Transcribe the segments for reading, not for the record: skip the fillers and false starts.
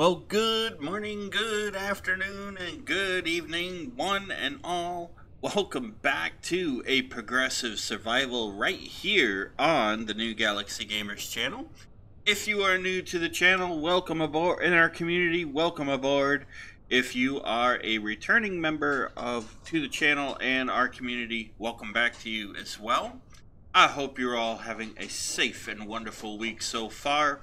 Well, good morning, good afternoon, and good evening, one and all. Welcome back to A Progressive Survival right here on the New Galaxy Gamers channel. If you are new to the channel, welcome aboard. In our community, welcome aboard. If you are a returning member to the channel and our community, welcome back to you as well. I hope you're all having a safe and wonderful week so far.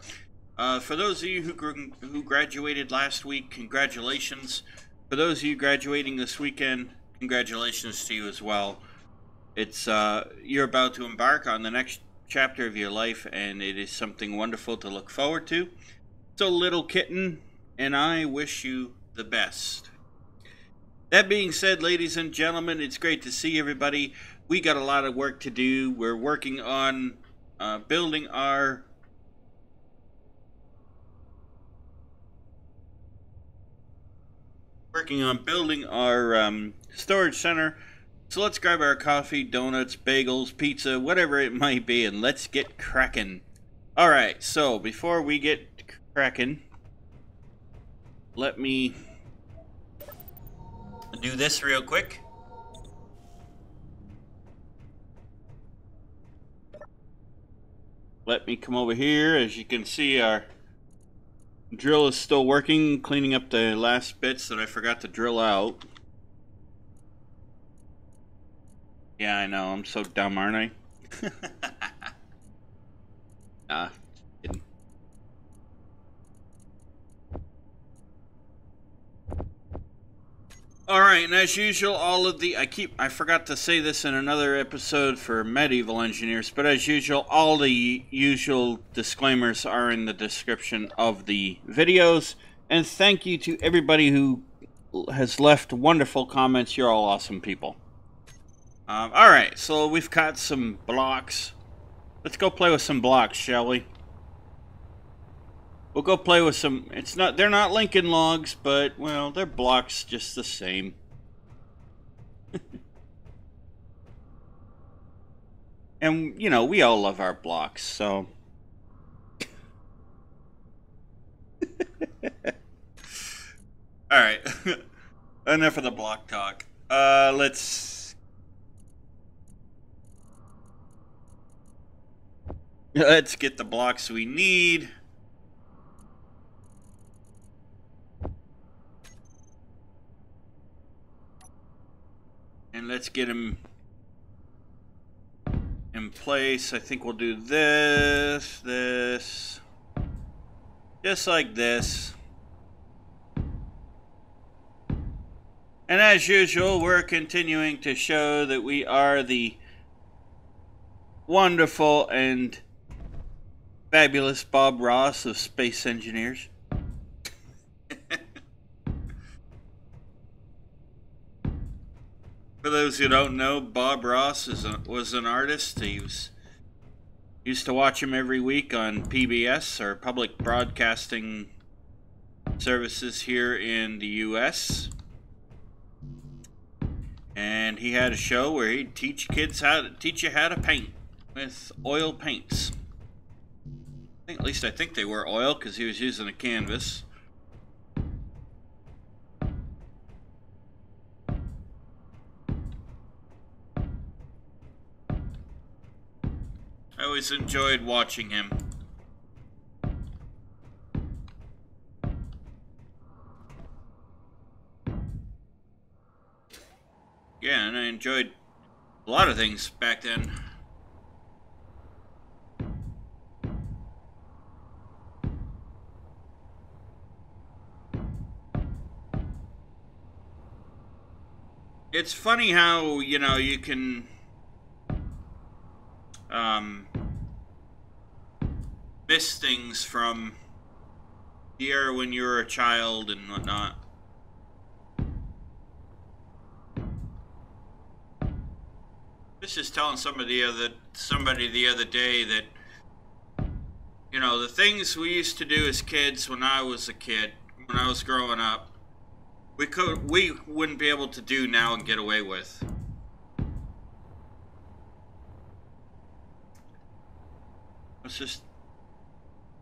For those of you who graduated last week, congratulations. For those of you graduating this weekend, congratulations to you as well. It's you're about to embark on the next chapter of your life, and it is something wonderful to look forward to. So, little kitten, and I wish you the best. That being said, ladies and gentlemen, it's great to see everybody. We got a lot of work to do. We're working on building our storage center. So let's grab our coffee, donuts, bagels, pizza, whatever it might be, and let's get cracking. Alright, so before we get cracking, let me do this real quick. Let me come over here. As you can see, our drill is still working, cleaning up the last bits that I forgot to drill out. Yeah, I know, I'm so dumb, aren't I? Nah, kidding. Alright, and as usual, all of the, I forgot to say this in another episode for medieval engineers, but as usual, all the usual disclaimers are in the description of the videos. And thank you to everybody who has left wonderful comments. You're all awesome people. Alright, so we've got some blocks. Let's go play with some blocks, shall we? We'll go play with some, they're not Lincoln logs, but, well, they're blocks just the same. And, you know, we all love our blocks, so. Alright. Enough of the block talk. Let's get the blocks we need. And let's get them in place. I think we'll do this, just like this. And as usual, we're continuing to show that we are the wonderful and fabulous Bob Ross of space engineers. For those who don't know, Bob Ross was an artist. Used to watch him every week on PBS, or public broadcasting services here in the U.S. And he had a show where he'd teach you how to paint with oil paints. At least I think they were oil, because he was using a canvas. I always enjoyed watching him. Yeah, and I enjoyed a lot of things back then. It's funny how, you know, you can miss things from the era when you were a child and whatnot. This is telling somebody the other day that, you know, the things we used to do as kids when I was a kid, when I was growing up, we wouldn't be able to do now and get away with. Let's just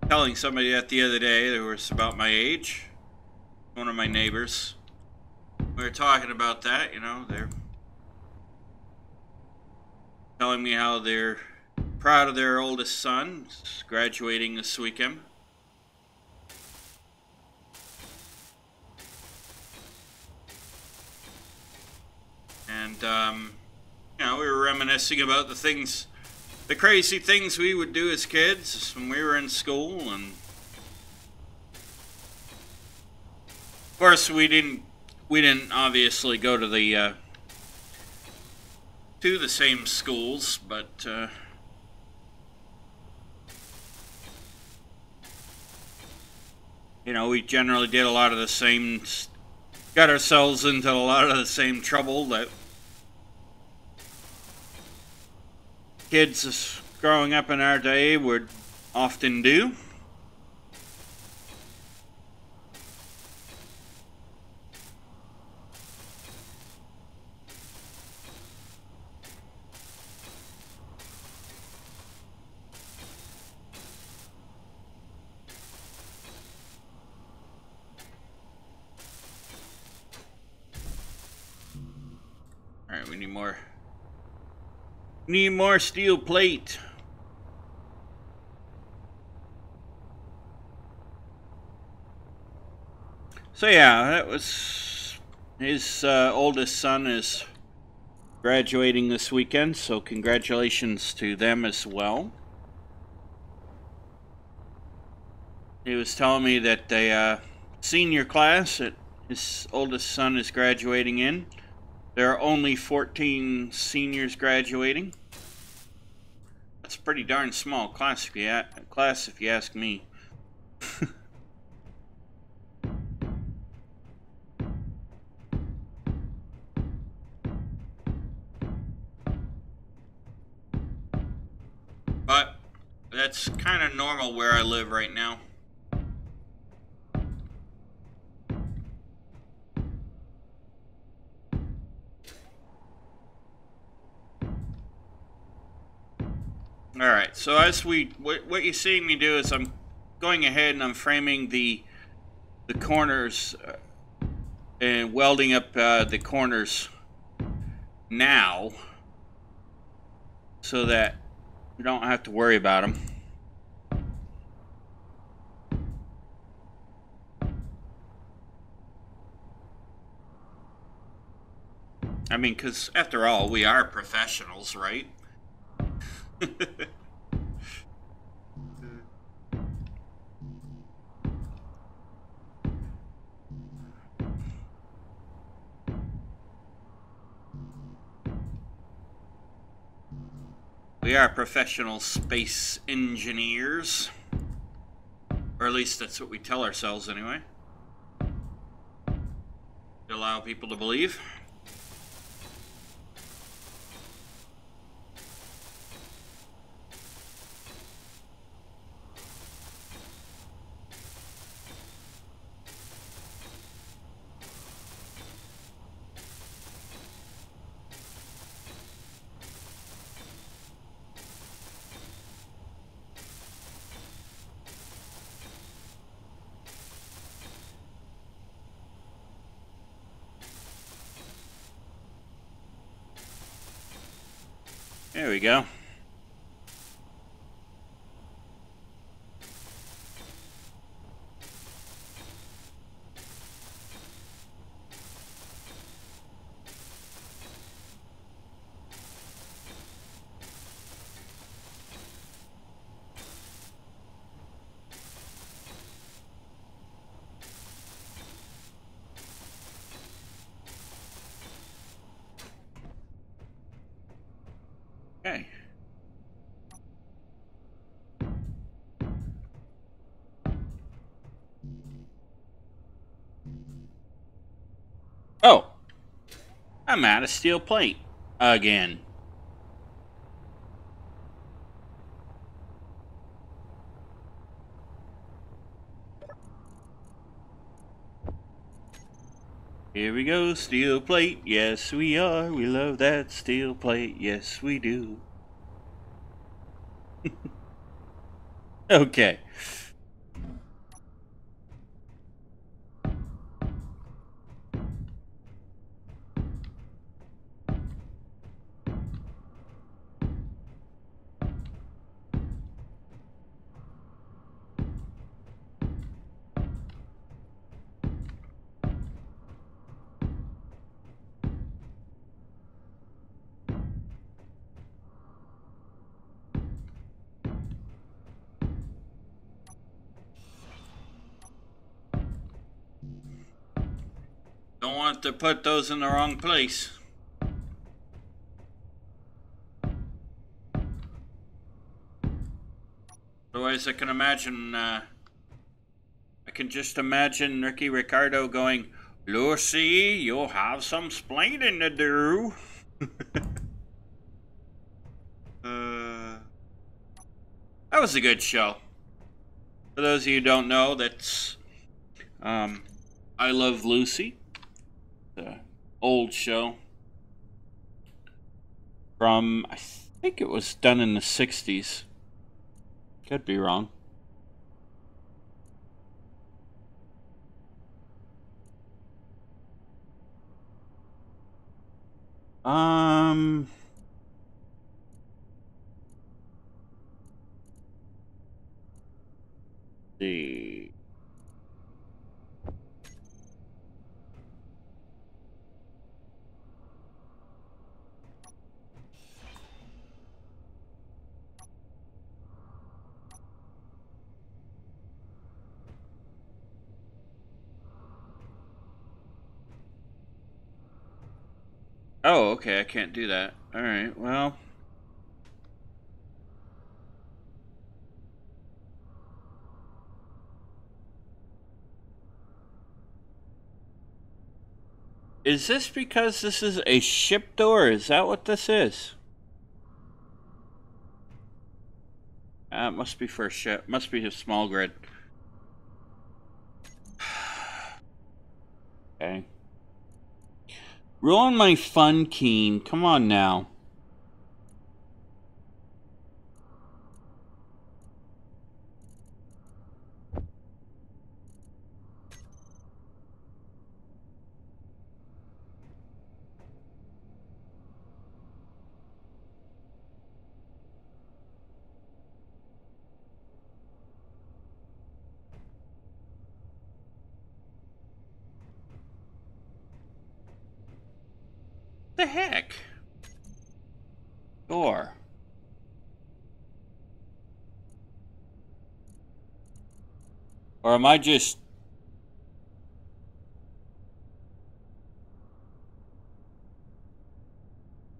telling somebody that the other day that was about my age, one of my neighbors. We were talking about that, you know, they're telling me how they're proud of their oldest son graduating this weekend. And, you know, we were reminiscing about the crazy things we would do as kids when we were in school. And of course, we didn't obviously go to the same schools, but you know, we generally did a lot of the same, got ourselves into a lot of the same trouble that kids growing up in our day would often do. Alright, we need more. Need more steel plate. So yeah, that was his oldest son is graduating this weekend, so congratulations to them as well. He was telling me that the senior class that his oldest son is graduating in, there are only 14 seniors graduating. That's a pretty darn small class if you ask me. But that's kind of normal where I live right now. Alright, so as what you're seeing me do is I'm going ahead and I'm framing the corners and welding up the corners now so that we don't have to worry about them. I mean, because after all, we are professionals, right? We are professional space engineers. Or at least that's what we tell ourselves anyway. To allow people to believe. There we go. Okay. Oh, I'm out of steel plate again. Here we go, steel plate. Yes, we are. We love that steel plate. Yes, we do. Okay. Don't want to put those in the wrong place. Otherwise, I can just imagine Ricky Ricardo going, "Lucy, you'll have some splaining to do." That was a good show. For those of you who don't know, that's I Love Lucy, the old show from, I think it was done in the 60s. Could be wrong. See. Oh, okay, I can't do that. Alright, well. Is this because this is a ship door? Is that what this is? It must be for a ship. Must be a small grid. Okay. Ruin my fun, Keen. Come on now. The heck? Door. Or am I just...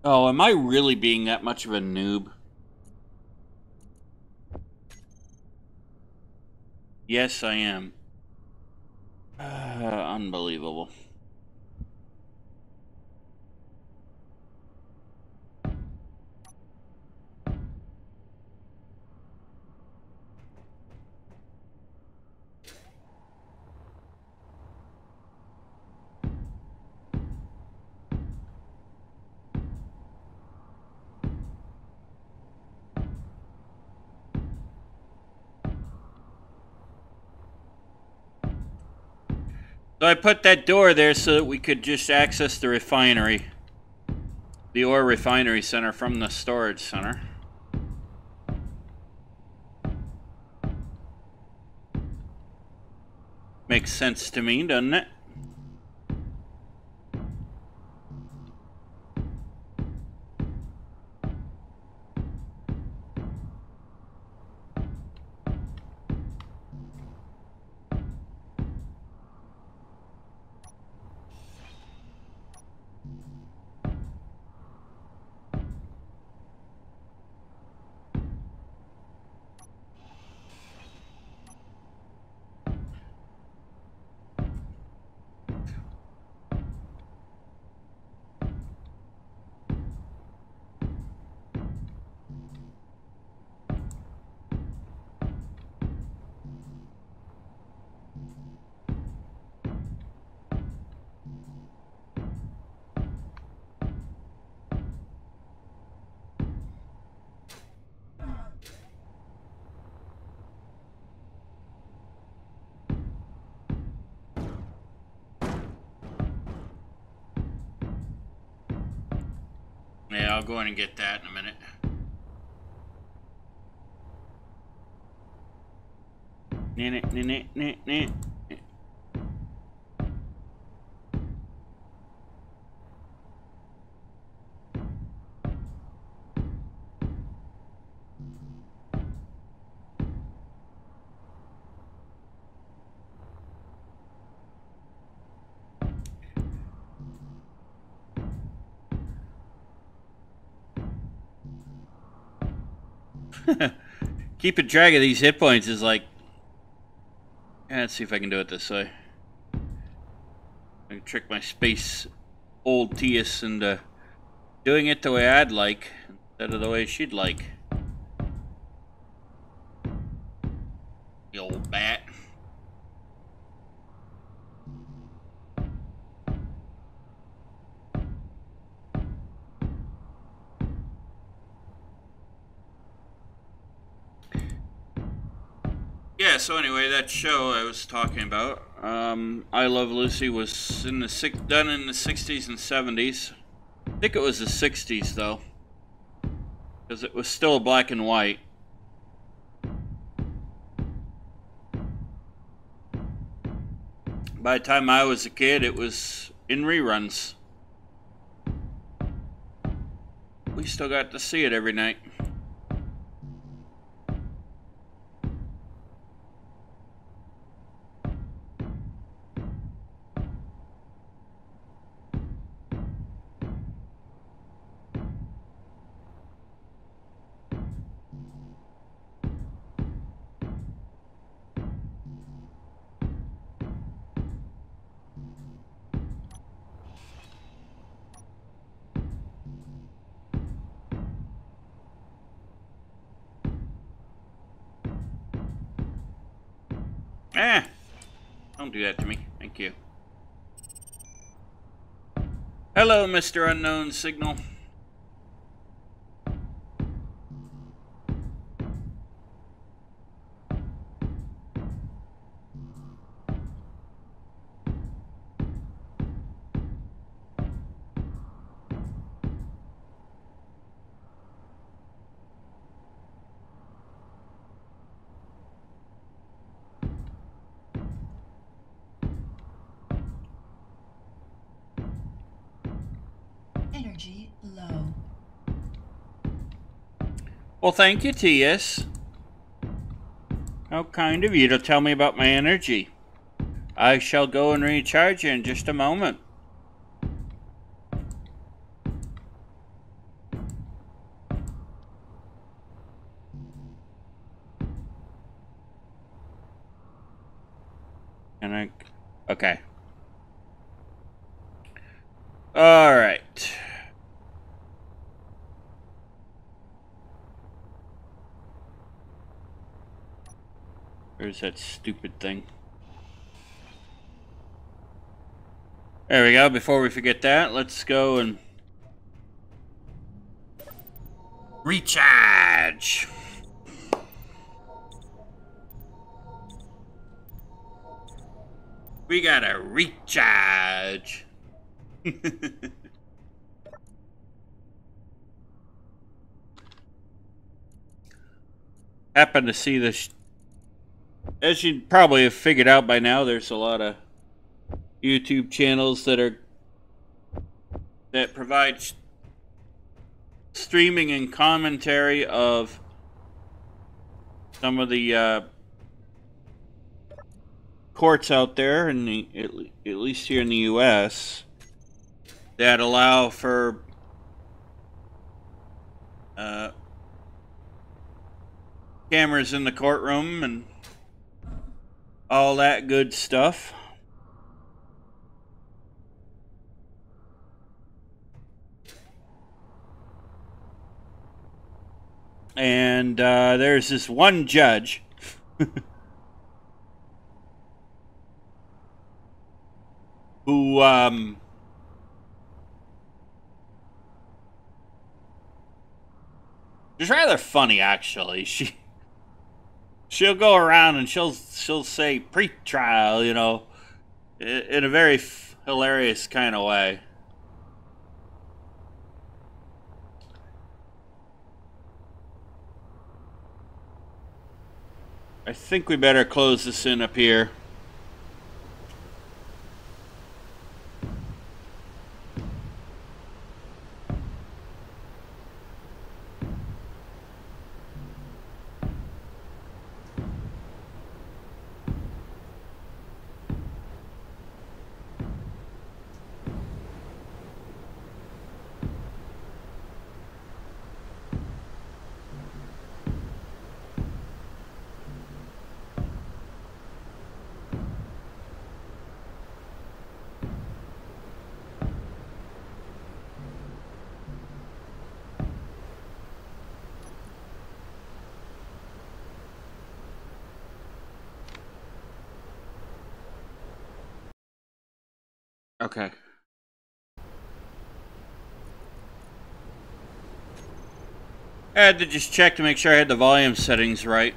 Oh, am I really being that much of a noob? Yes, I am. Unbelievable. So I put that door there so that we could just access the refinery. The ore refinery center from the storage center. Makes sense to me, doesn't it? Yeah, I'll go in and get that in a minute. Keeping track of these hit points is like... Let's see if I can do it this way. I can trick my space old Tias into doing it the way I'd like, instead of the way she'd like. The old bat. Yeah, so anyway, that show I was talking about, I Love Lucy, was done in the 60s and 70s. I think it was the 60s, though, because it was still black and white. By the time I was a kid, it was in reruns. We still got to see it every night. Don't do that to me. Thank you. Hello, Mr. Unknown Signal. Energy low. Well, thank you, T.S. How kind of you to tell me about my energy. I shall go and recharge you in just a moment. Okay. All right. Where's that stupid thing? There we go. Before we forget that, let's go and recharge. We gotta recharge. Happen to see this. As you probably have figured out by now, there's a lot of YouTube channels that provide streaming and commentary of some of the courts out there, in at least here in the U.S., that allow for cameras in the courtroom and all that good stuff. And there's this one judge who is rather funny, actually. She'll go around and she'll say pre-trial, you know, in a very hilarious kind of way. I think we better close this in up here. Okay. I had to just check to make sure I had the volume settings right.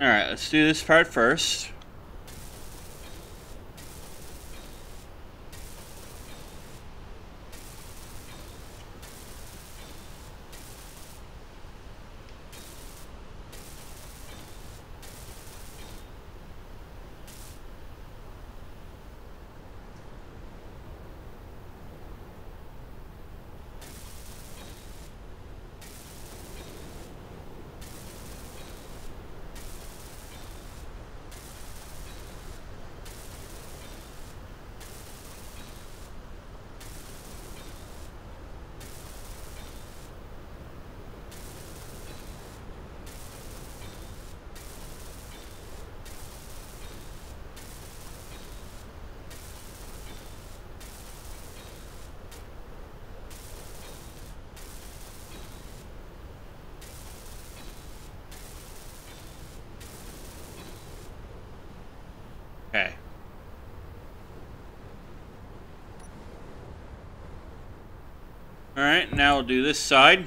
Alright, let's do this part first. Okay. Alright, now we'll do this side.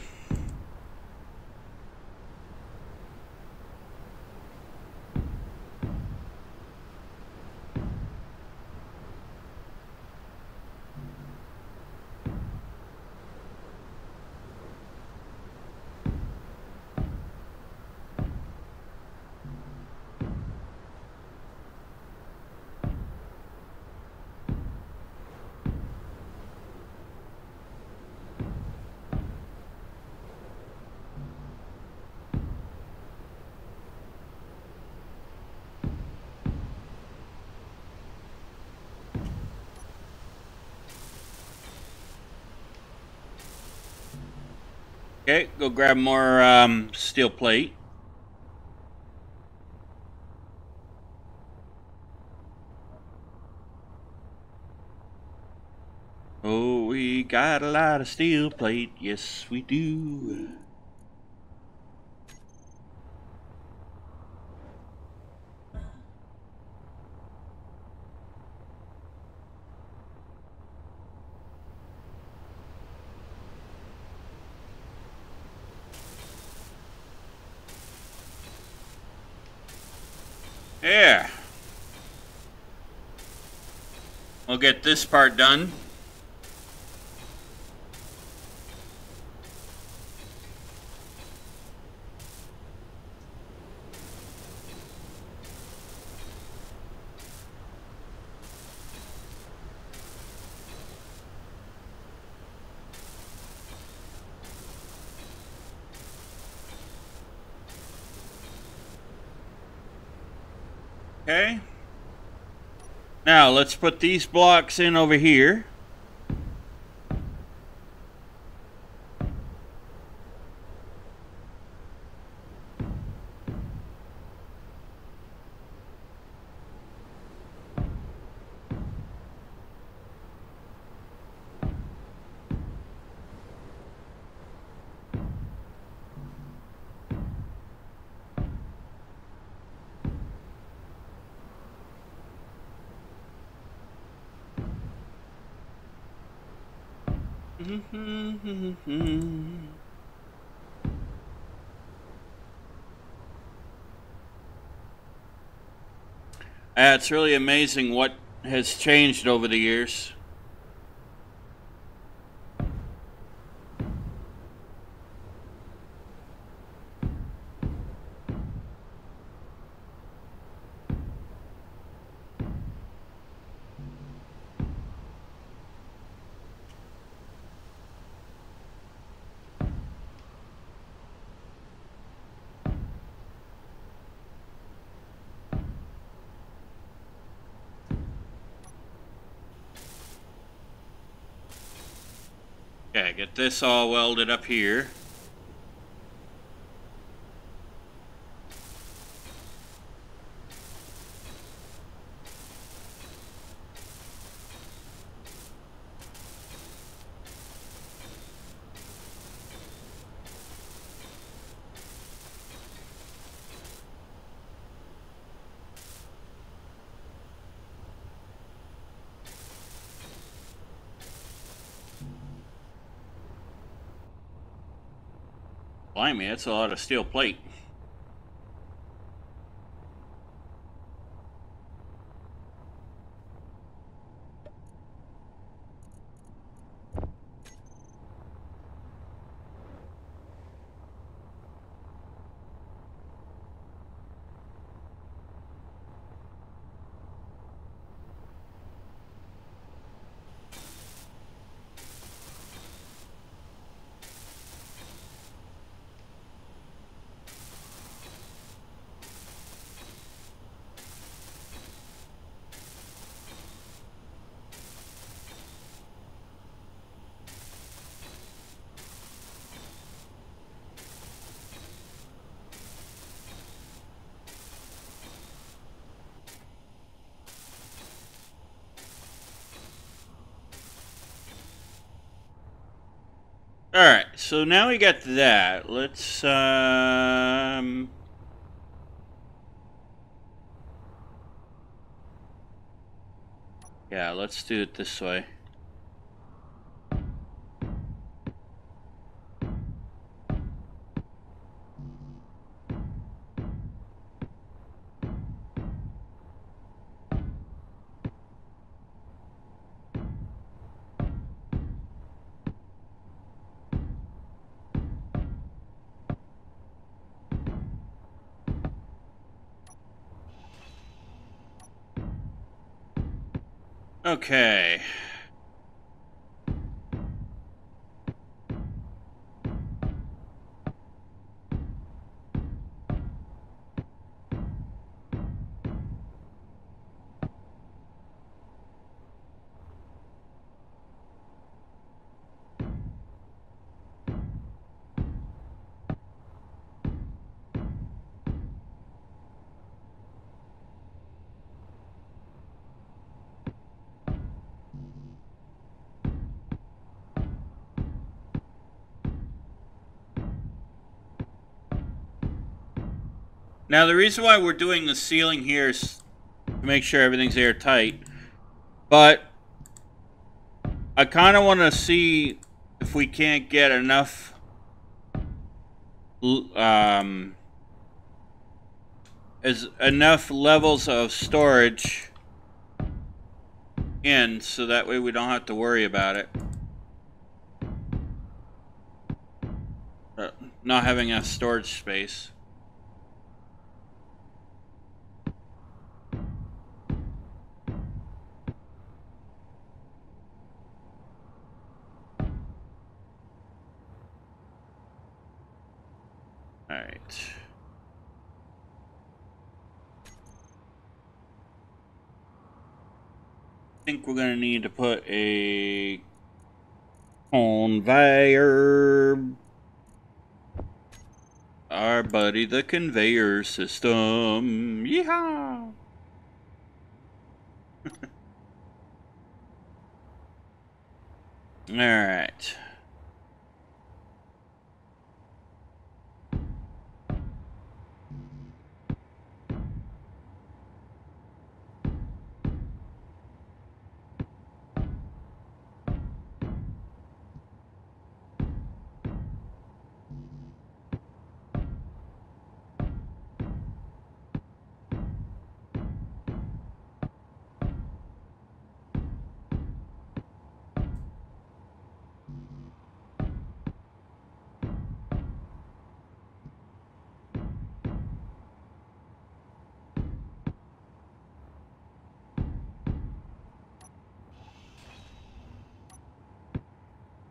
Okay, go grab more steel plate. Oh, we got a lot of steel plate. Yes, we do. Yeah. We'll get this part done. Okay. Now, let's put these blocks in over here. It's really amazing what has changed over the years. get this all welded up here. Blimey, that's a lot of steel plate. Alright, so now we got that. Let's, yeah, let's do it this way. Okay. Now, the reason why we're doing the ceiling here is to make sure everything's airtight. But I kind of want to see if we can't get enough enough levels of storage in, so that way we don't have to worry about it. Not having enough storage space. All right. I think we're gonna need to put a conveyor. Our buddy, the conveyor system. Yeehaw! All right.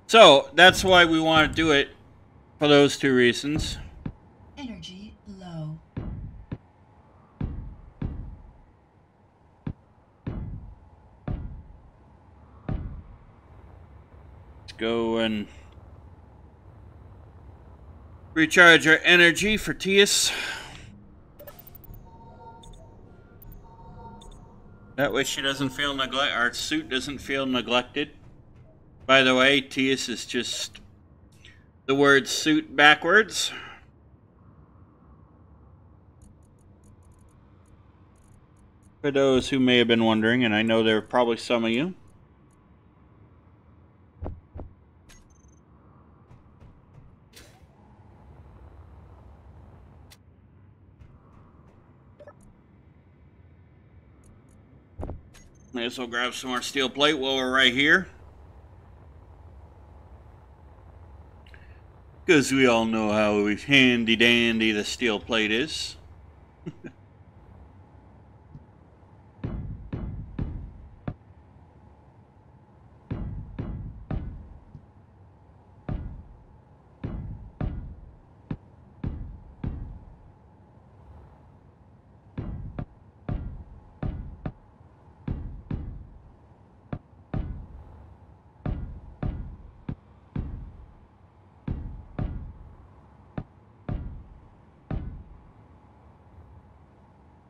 So that's why we want to do it, for those two reasons. Energy low. Let's go and Recharge our energy for Tias. That way she doesn't feel our suit doesn't feel neglected. By the way, Tias is just the word suit backwards. For those who may have been wondering, and I know there are probably some of you. May as well grab some more steel plate while we're right here. Because we all know how handy dandy the steel plate is.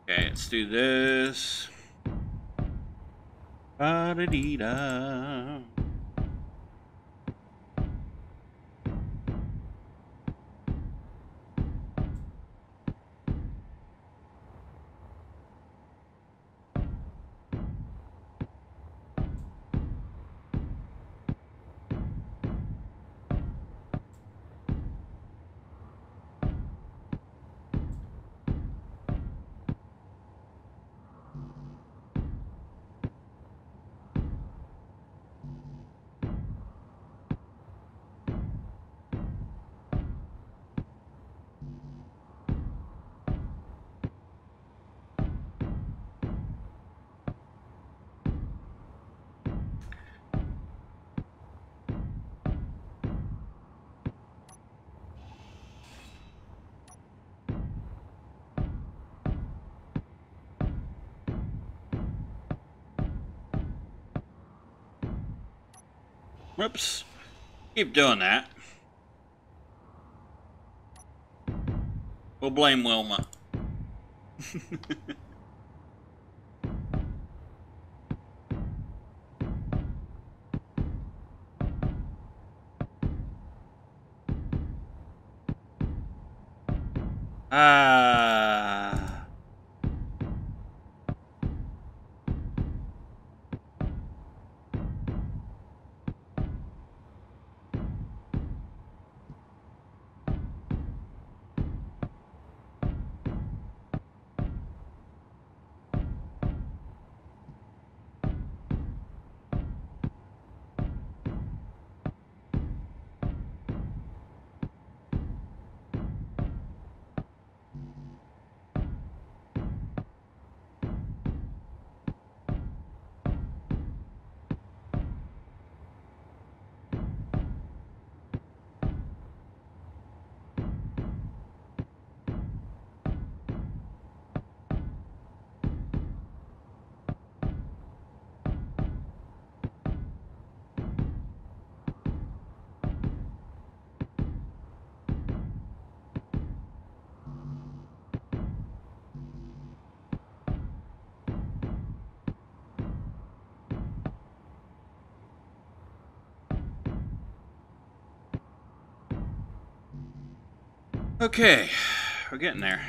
Okay, let's do this. Ba-da-dee-da. Whoops. Keep doing that. We'll blame Wilma. Ah. Okay, we're getting there.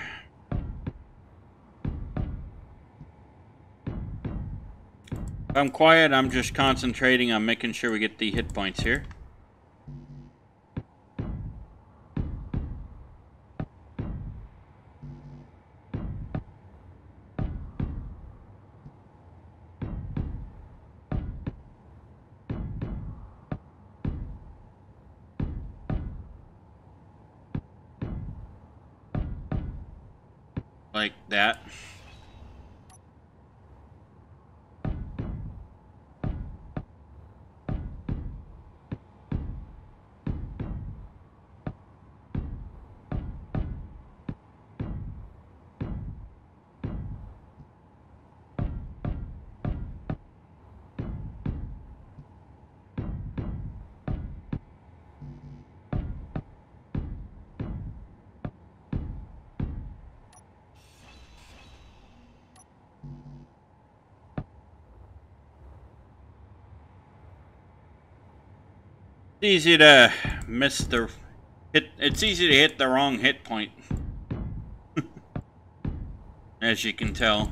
If I'm quiet, I'm just concentrating on making sure we get the hit points here. Like that. easy to miss the hit. It's easy to hit the wrong hit point, as you can tell.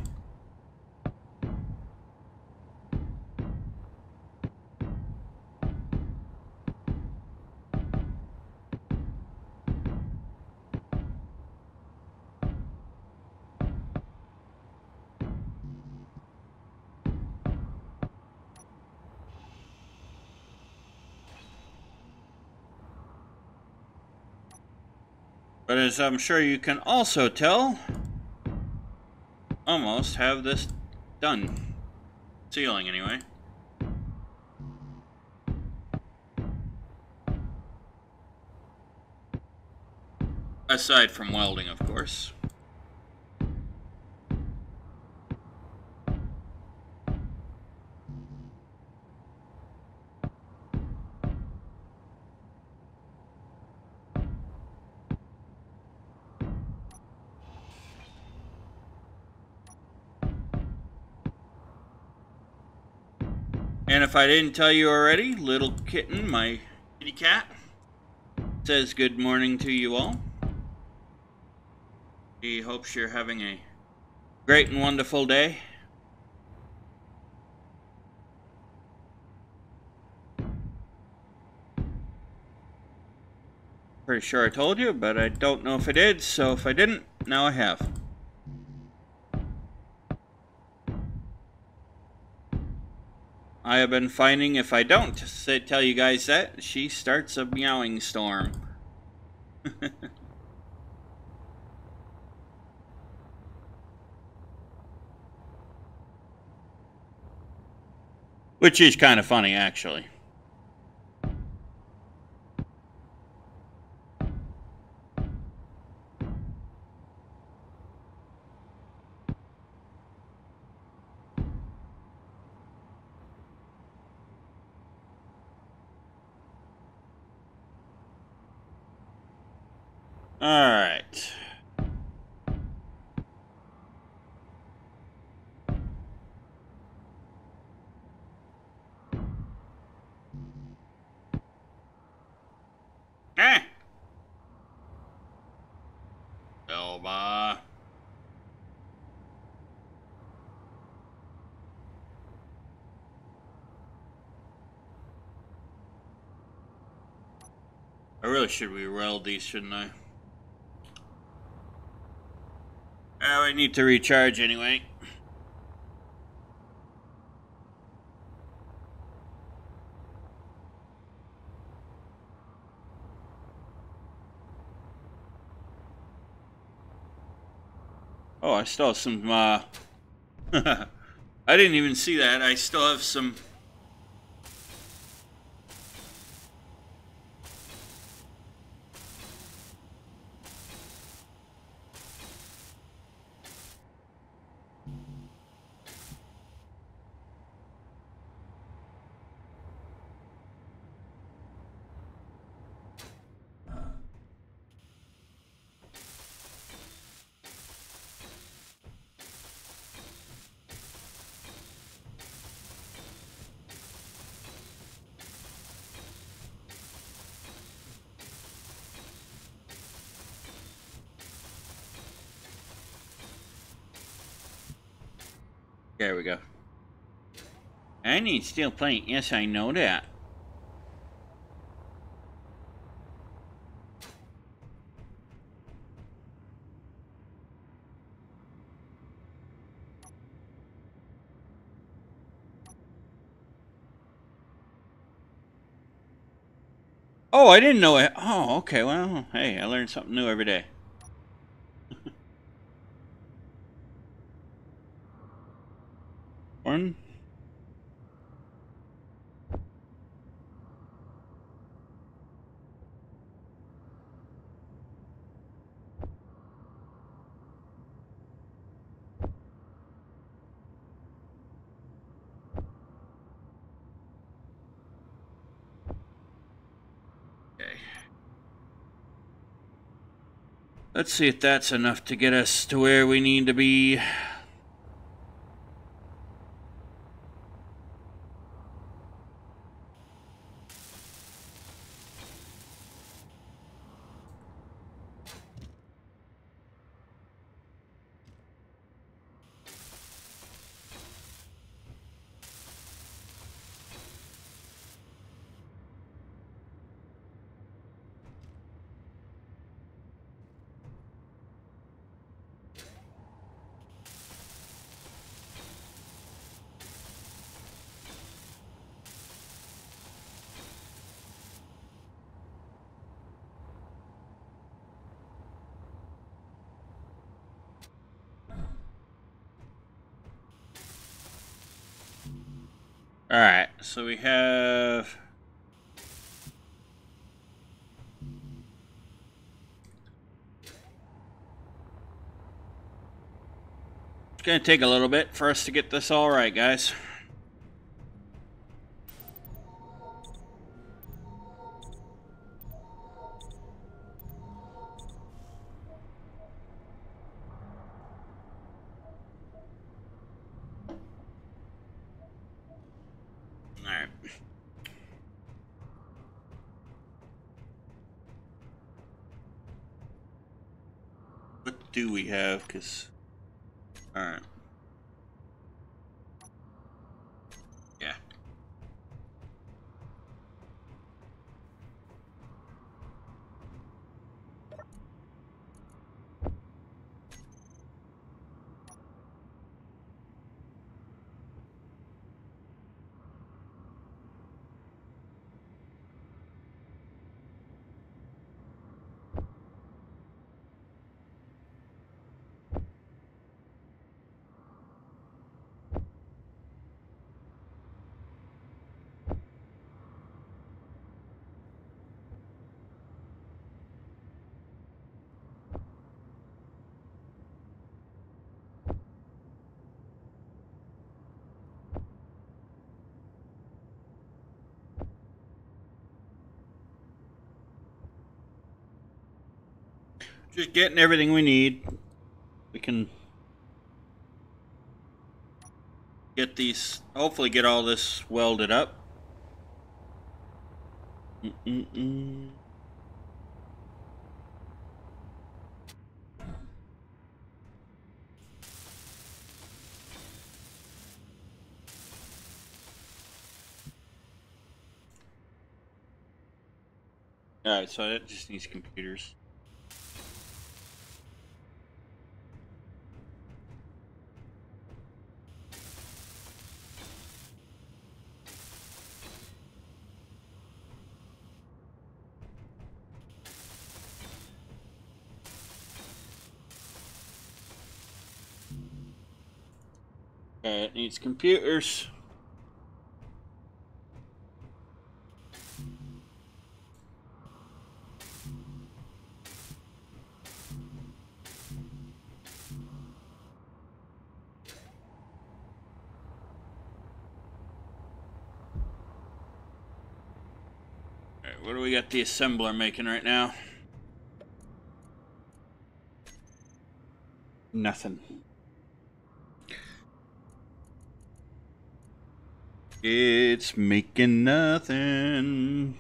But as I'm sure you can also tell, almost have this done. Sealing, anyway. Aside from welding, of course. And if I didn't tell you already, little kitten, my kitty cat, says good morning to you all. She hopes you're having a great and wonderful day. Pretty sure I told you, but I don't know if I did, so if I didn't, now I have. I have been finding if I don't tell you guys that, she starts a meowing storm. Which is kind of funny, actually. Alright. Ah! Elba. I really should re-weld these, shouldn't I? Oh, I need to recharge anyway. Oh, I still have some, I didn't even see that. I still have some... There we go. I need steel plate. Yes, I know that. Oh, I didn't know it. Oh, okay. Well, hey, I learn something new every day. One. Okay. Let's see if that's enough to get us to where we need to be. Alright, so we have... It's gonna take a little bit for us to get this all right, guys. Alright. What do we have? Because... Alright. Yeah. Just getting everything we need. We can get these, hopefully get all this welded up. Alright, so it just needs computers. Okay, it needs computers. Alright, what do we got the assembler making right now? Nothing. It's making nothing.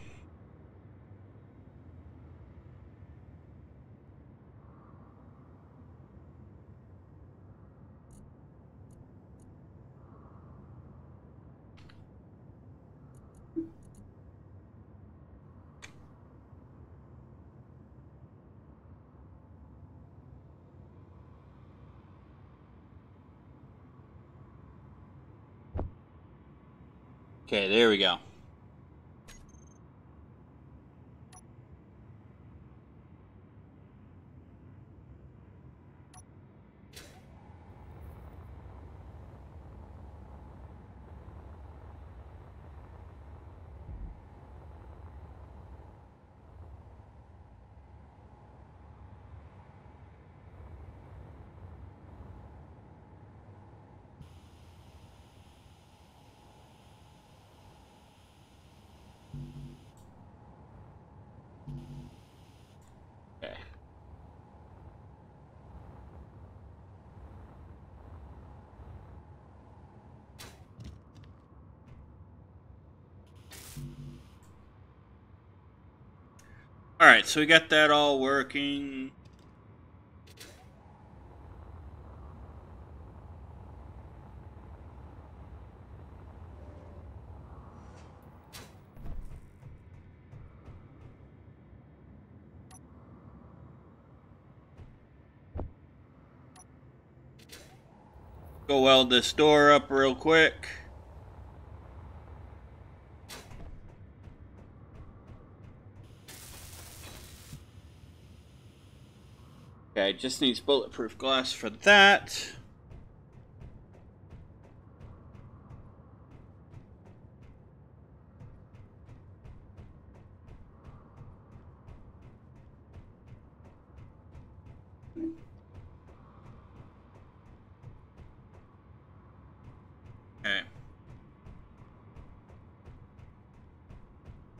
Okay, there we go. Okay. Alright, so we got that all working. Go weld this door up real quick. Okay, just needs bulletproof glass for that.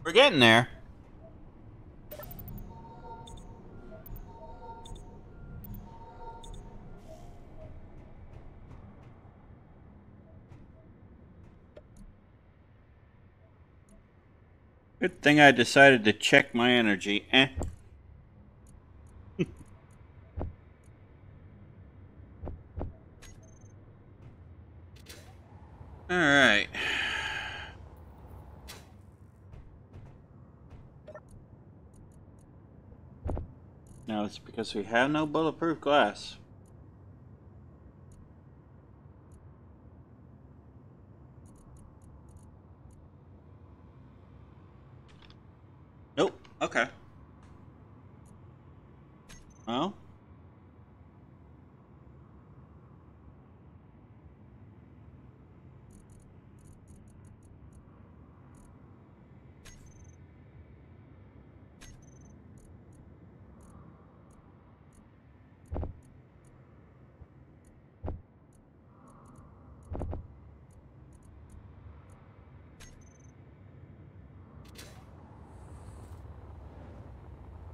We're getting there. Good thing I decided to check my energy. Alright. Now it's because we have no bulletproof glass. Nope. Okay. Well.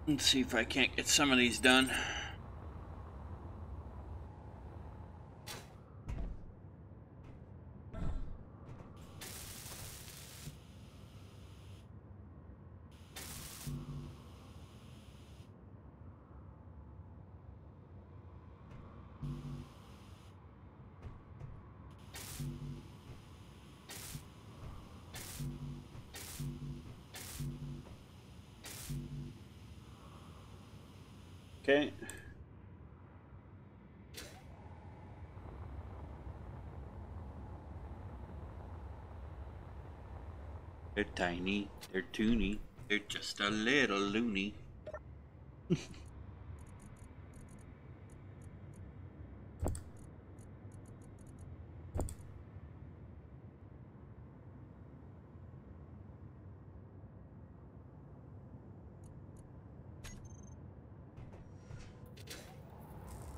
Let's see if I can't get some of these done. Okay. They're tiny, they're toony, they're just a little loony.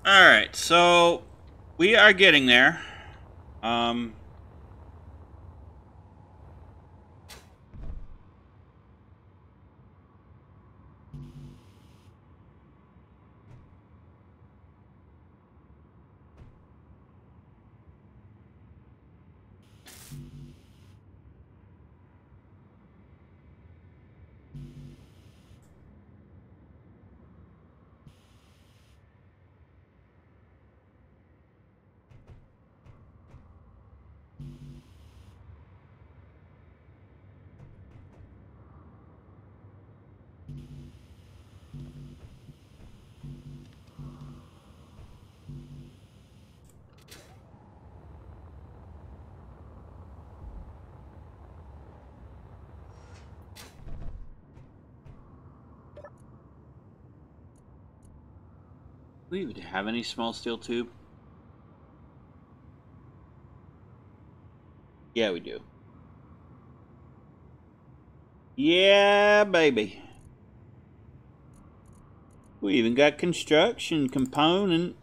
Alright, so we are getting there. Do we even have any small steel tube? Yeah, we do. Yeah, baby. We even got construction component.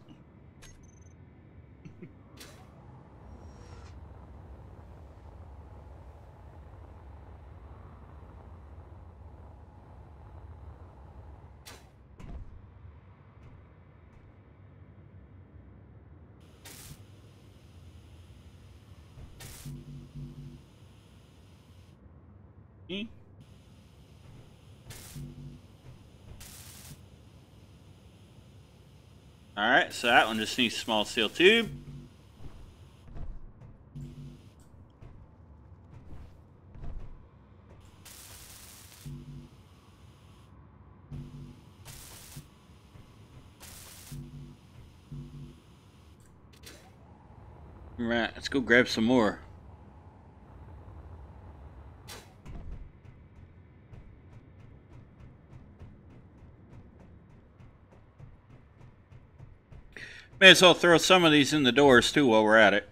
Alright, so that one just needs small steel tube. Right, let's go grab some more. May as well throw some of these in the doors too while we're at it.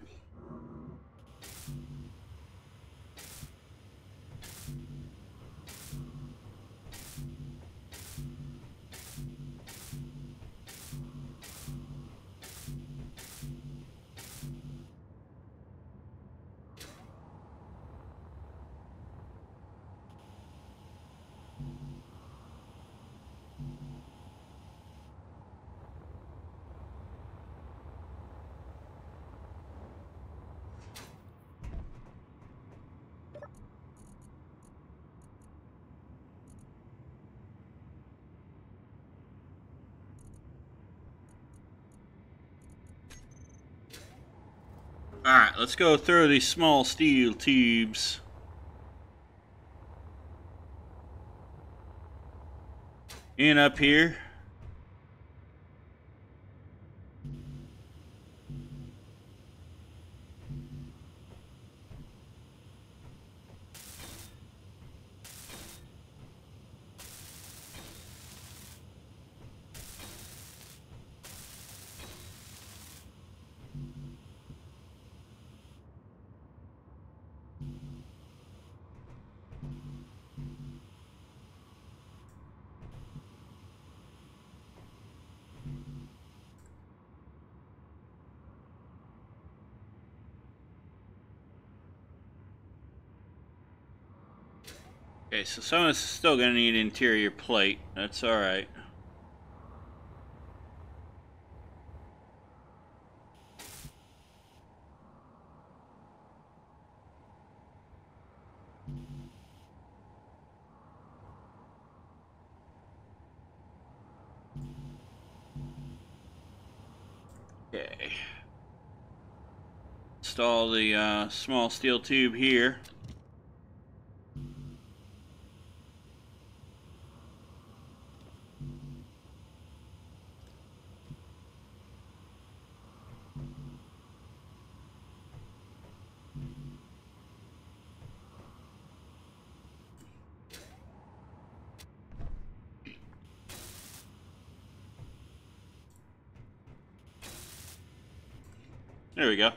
Alright, let's go through these small steel tubes. In up here. Okay, so some of this is still going to need interior plate. That's alright. Okay. Install the small steel tube here. There we go.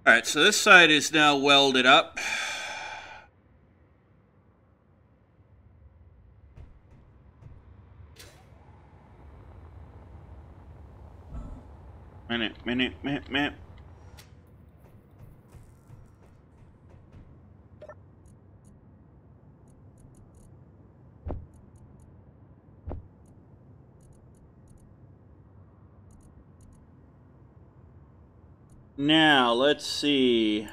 Alright, so this side is now welded up. Minute. Now, let's see.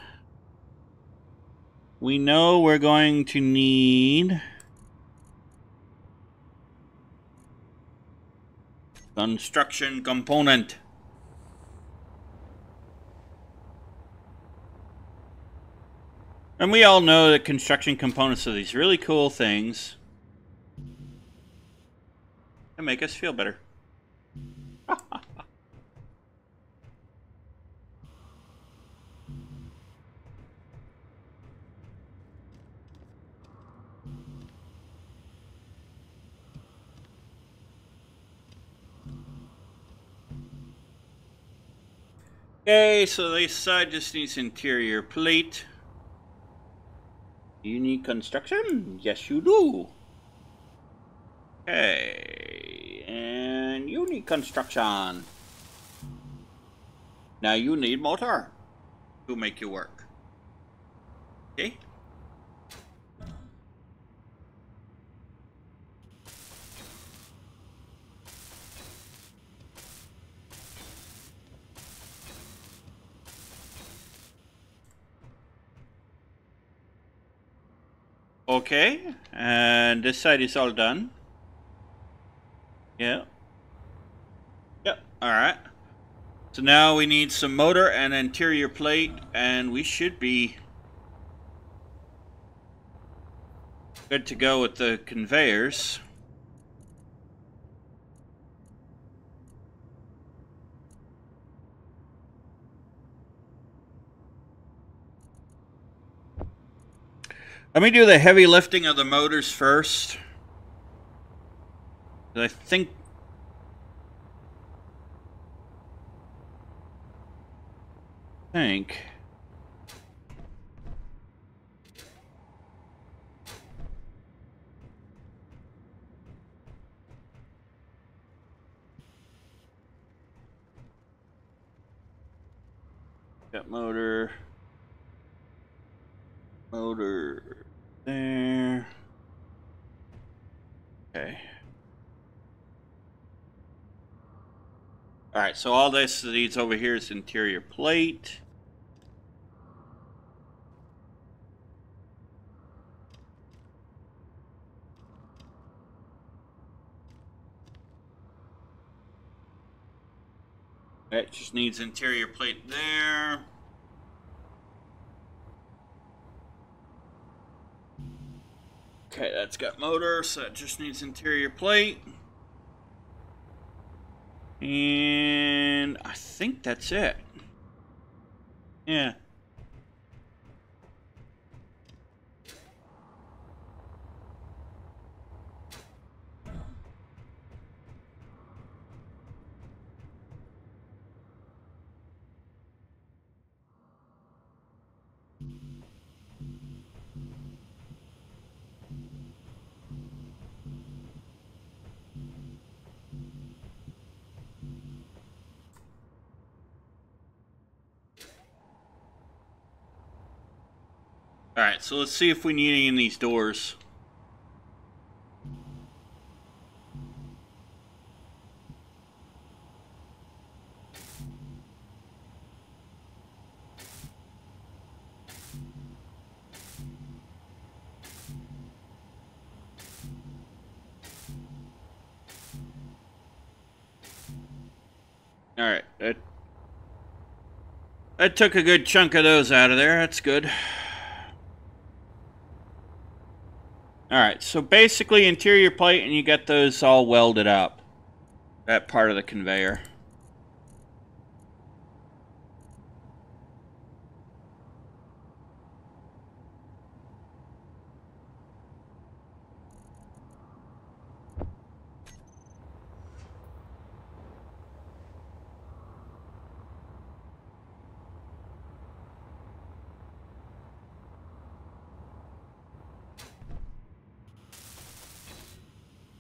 We know we're going to need construction component. And we all know that construction components are these really cool things that make us feel better. Okay, so this side just needs interior plate. You need construction? Yes, you do. Okay, and you need construction. Now you need motor to make you work. Okay? Okay, and this side is all done. Yeah. Yep, alright. So now we need some motor and interior plate, and we should be good to go with the conveyors. Let me do the heavy lifting of the motors first. I think got motor there. Okay. All right, so all this needs over here is interior plate. That just needs interior plate there. Okay, that's got motor, so it just needs interior plate. And I think that's it. Yeah. Alright, so let's see if we need any of these doors. Alright, that took a good chunk of those out of there. That's good. Alright, so basically interior plate and you got those all welded up. That part of the conveyor.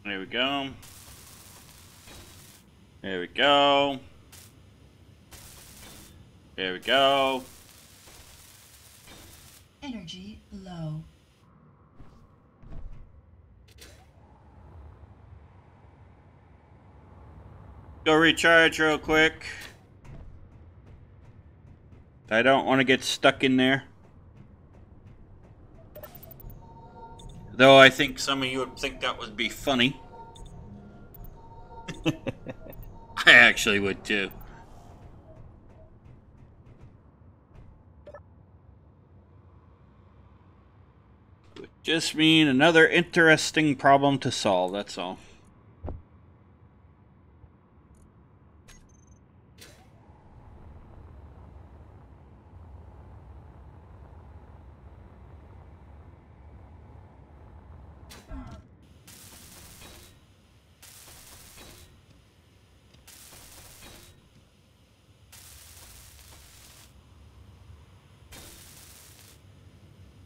There we go. There we go. There we go. Energy low. Go recharge real quick. I don't want to get stuck in there. Though I think some of you would think that would be funny. I actually would too. Would just mean another interesting problem to solve, that's all.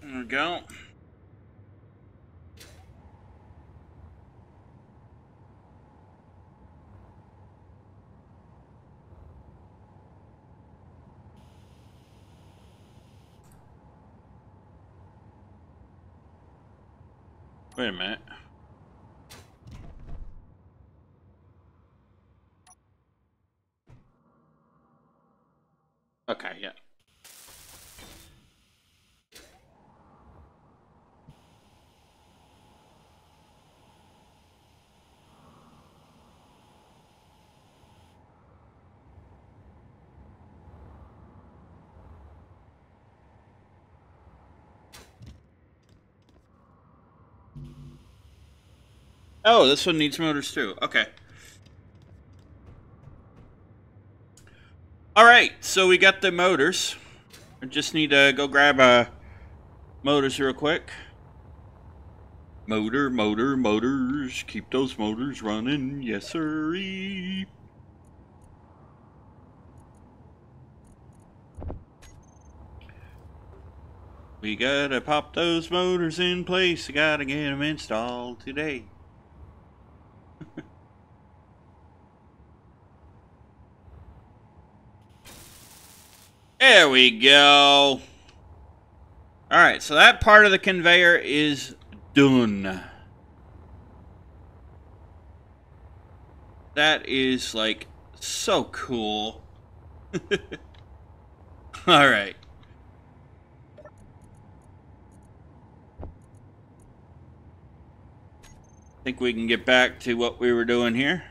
There we go. Wait a minute. Okay, yeah. Oh, this one needs motors too. Okay. Alright, so we got the motors. I just need to go grab motors real quick. Motors. Keep those motors running. Yes, sirree. We gotta pop those motors in place. I gotta get them installed today. There we go. Alright, so that part of the conveyor is done. That is, like, so cool. Alright. Think we can get back to what we were doing here.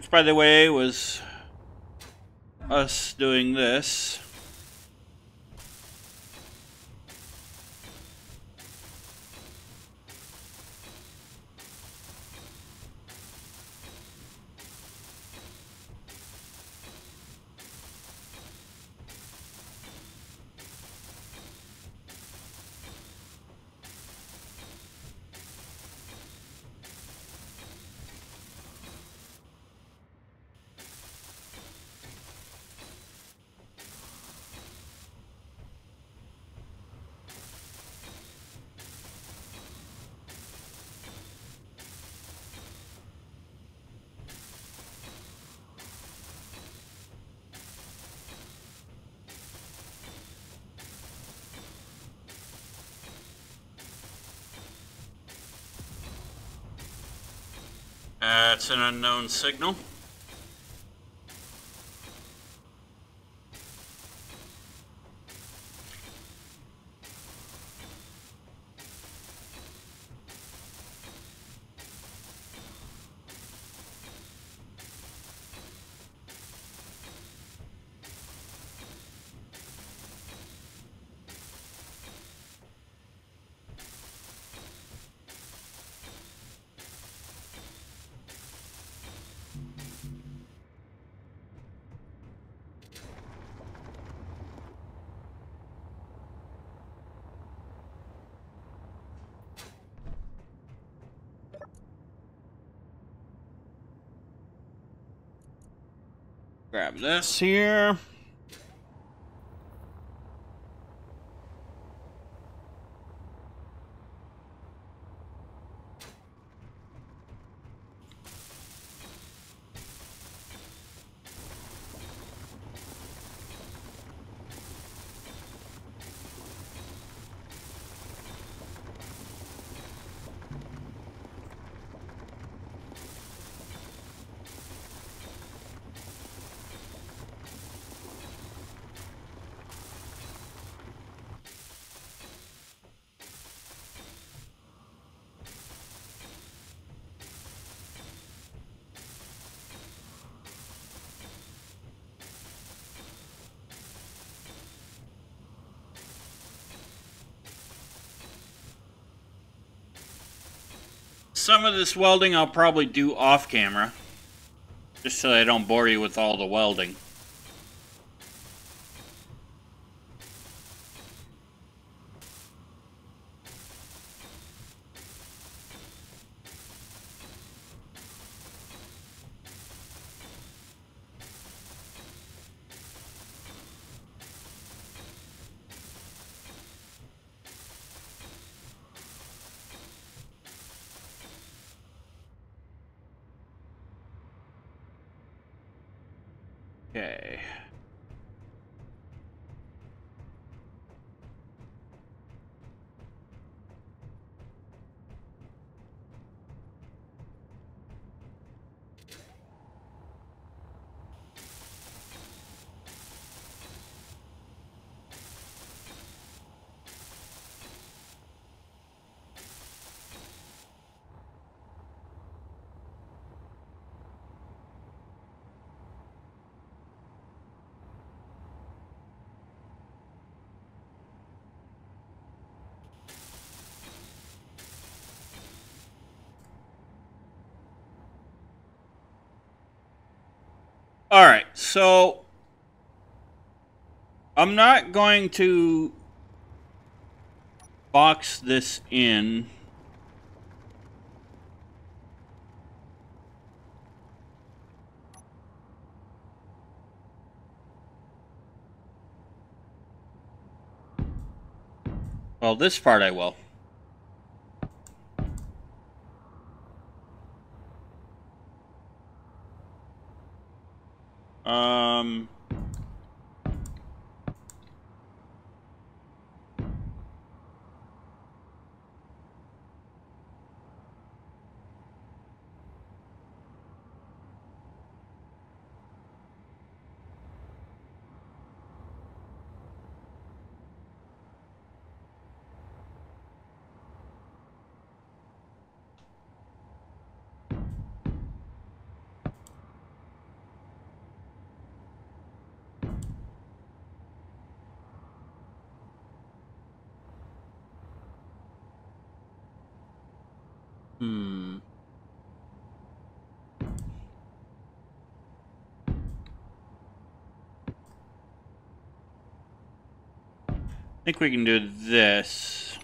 Which, by the way, was us doing this. That's an unknown signal. Grab this here. Some of this welding I'll probably do off camera, just so I don't bore you with all the welding. Okay. All right, so I'm not going to box this in. Well, this part I will. Um... I think we can do this.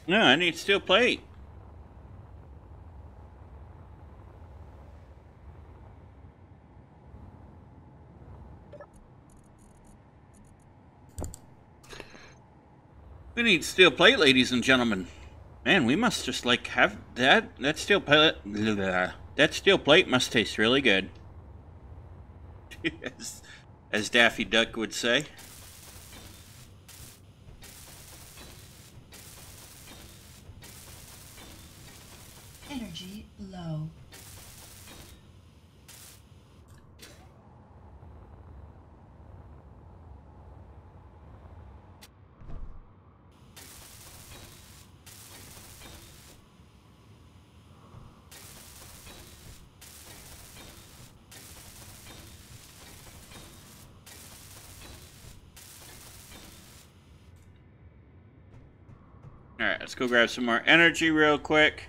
No, I need steel plate. We need steel plate, ladies and gentlemen. Man, we must just like have that steel plate. That steel plate must taste really good. as Daffy Duck would say. Energy low. Alright, let's go grab some more energy real quick.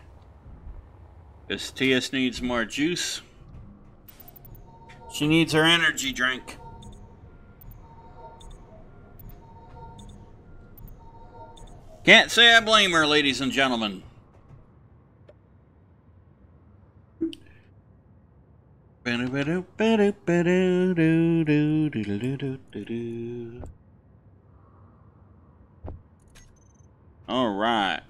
This TS needs more juice. She needs her energy drink. Can't say I blame her, ladies and gentlemen. All right.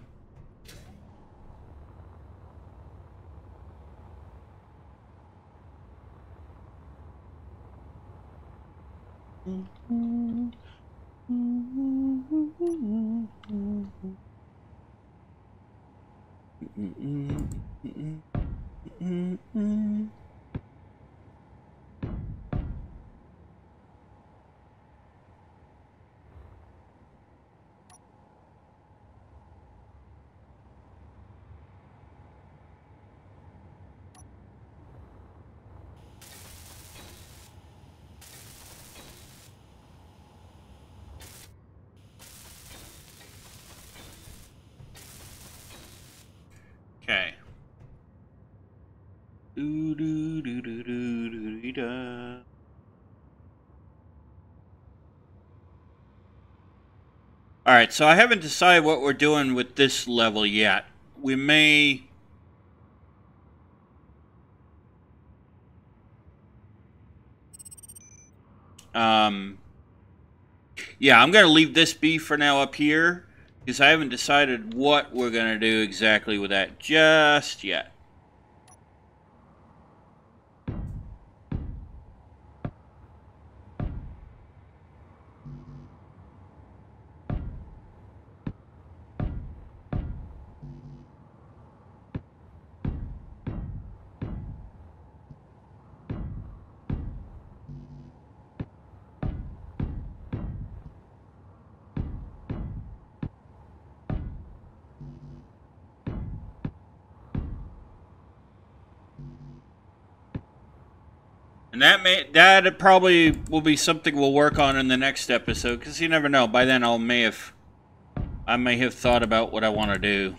Okay. Alright, so I haven't decided what we're doing with this level yet. We may... Yeah, I'm going to leave this be for now up here, because I haven't decided what we're going to do exactly with that just yet. And that probably will be something we'll work on in the next episode, because you never know. By then I may have thought about what I want to do.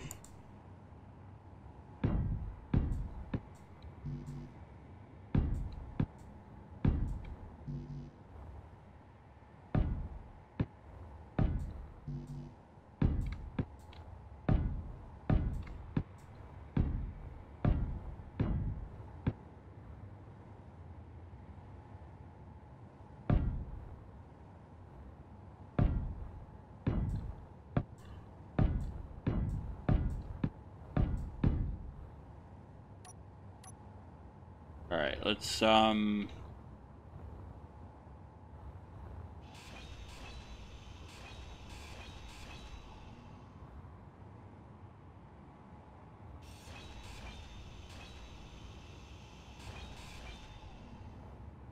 Alright, let's,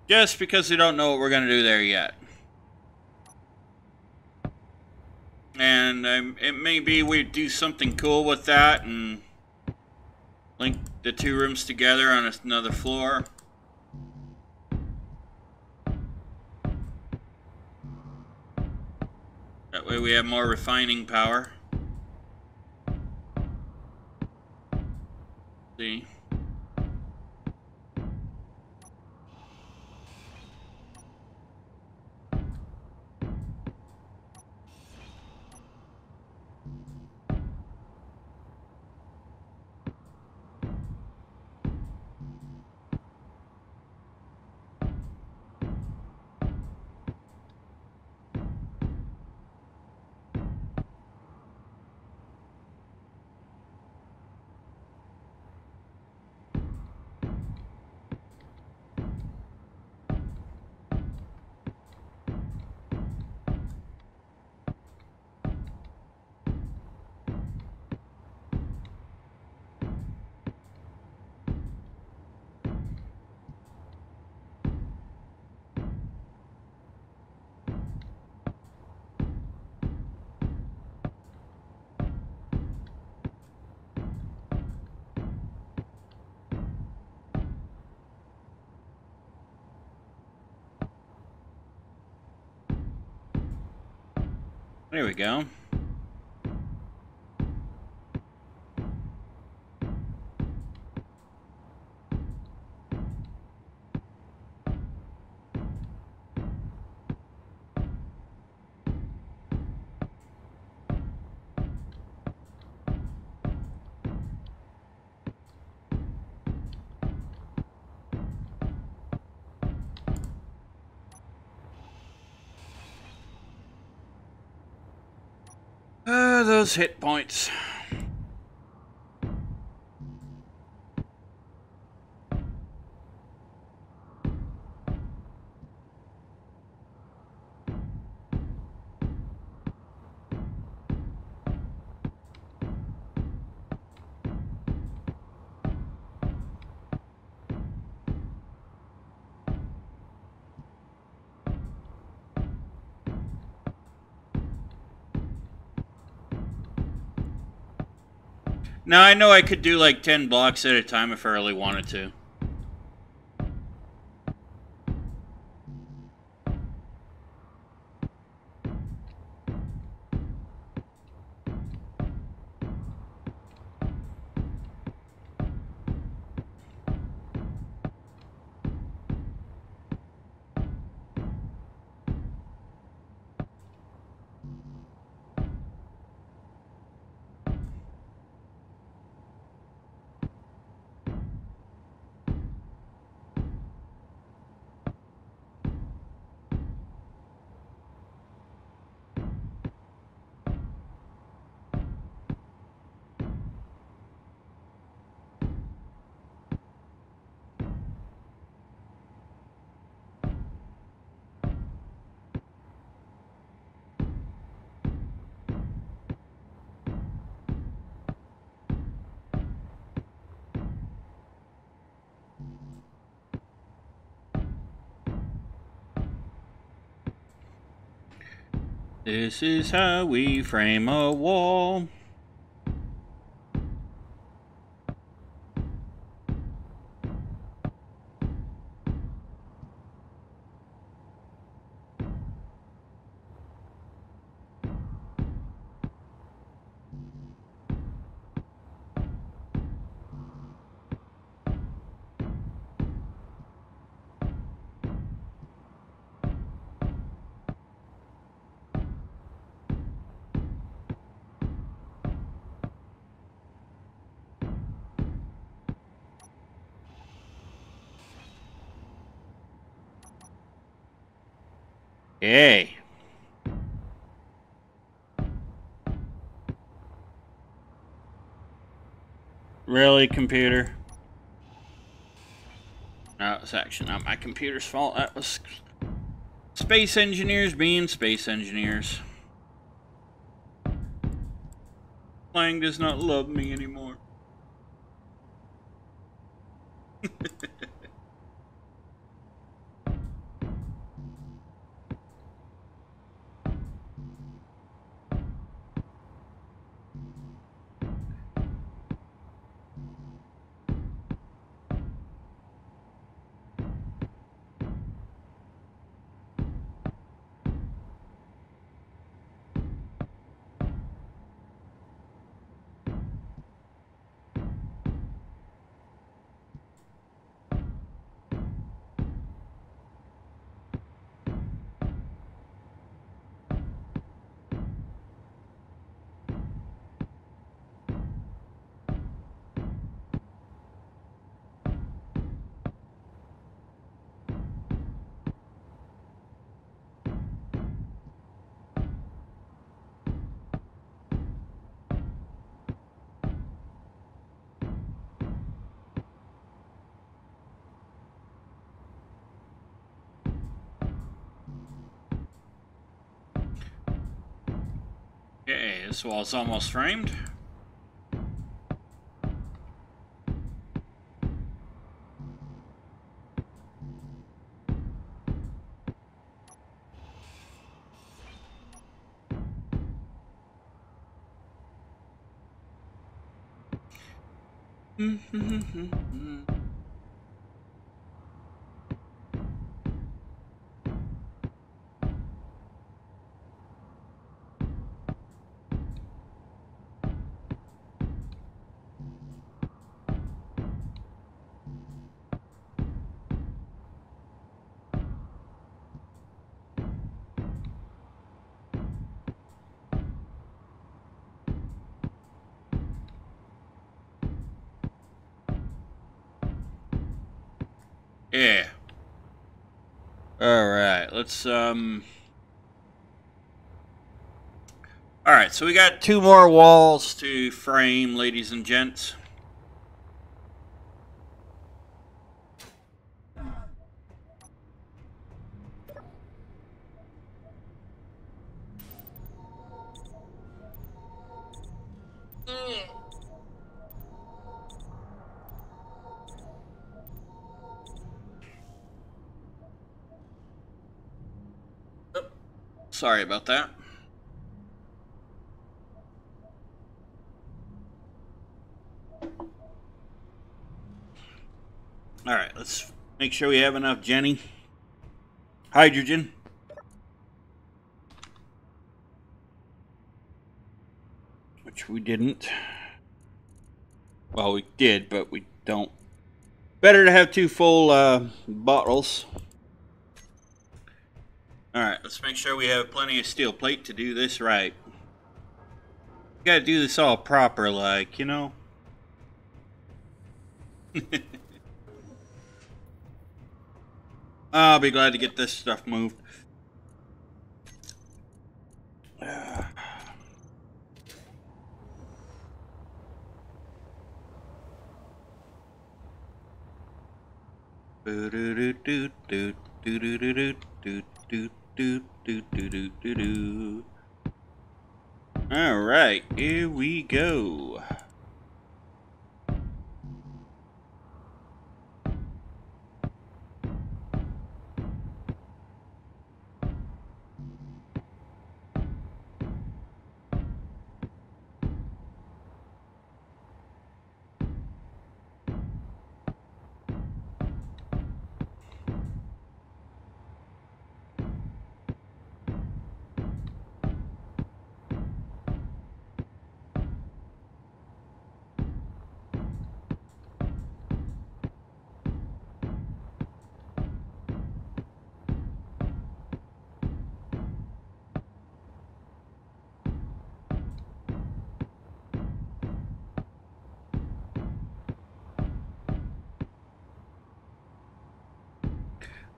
just because we don't know what we're going to do there yet. And it may be we do something cool with that and link the two rooms together on another floor. way we have more refining power. See? There we go. Those hit points. Now, I know I could do like 10 blocks at a time if I really wanted to. This is how we frame a wall. Yay. Really, computer? No, it's actually not my computer's fault. That was space engineers being space engineers. Lang does not love me anymore. Okay, this wall's almost framed. Yeah. Alright, let's Alright, so we got 2 more walls to frame, ladies and gents. Sorry about that. Alright, let's make sure we have enough Jenny. Hydrogen. Which we didn't. Well, we did, but we don't. Better to have 2 full bottles. Alright, let's make sure we have plenty of steel plate to do this right. You gotta do this all proper, like, you know? I'll be glad to get this stuff moved. Alright, here we go.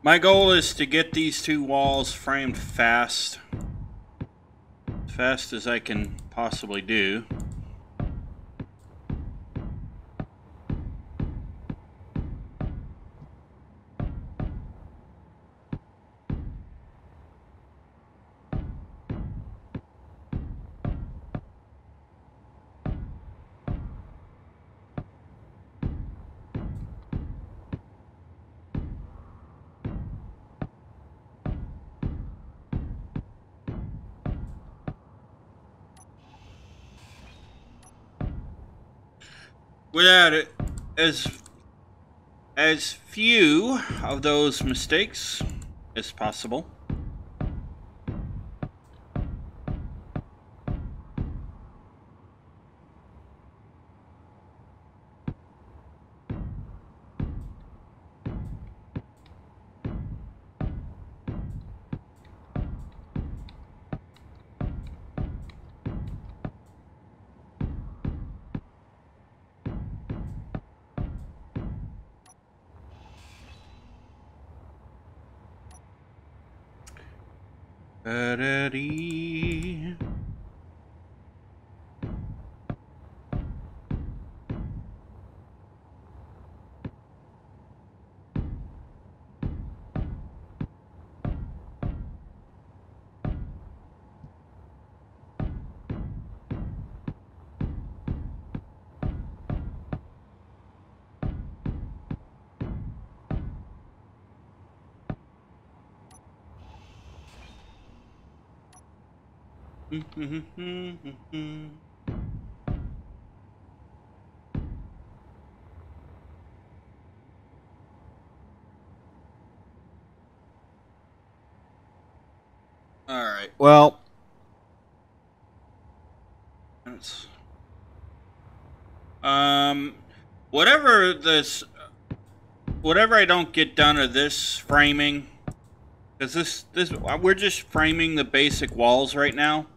My goal is to get these 2 walls framed fast. As fast as I can possibly do. Without it, as few of those mistakes as possible. Da-da-dee. All right. Well, it's, whatever this, whatever I don't get done of this framing, because this we're just framing the basic walls right now.